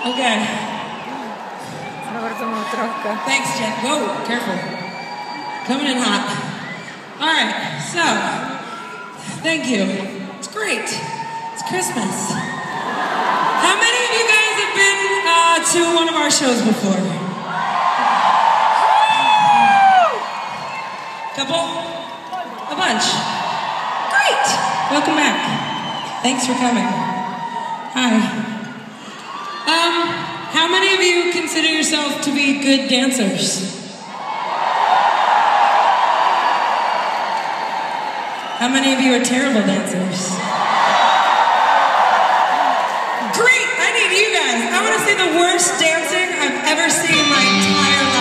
Okay. Thanks, Jen. Whoa, careful. Coming in hot. All right, so, thank you. It's great. It's Christmas. How many of you guys have been to one of our shows before? Couple? A bunch. Great. Welcome back. Thanks for coming. Hi. How many of you consider yourself to be good dancers? How many of you are terrible dancers? Great! I need you guys. I want to see the worst dancing I've ever seen in my entire life.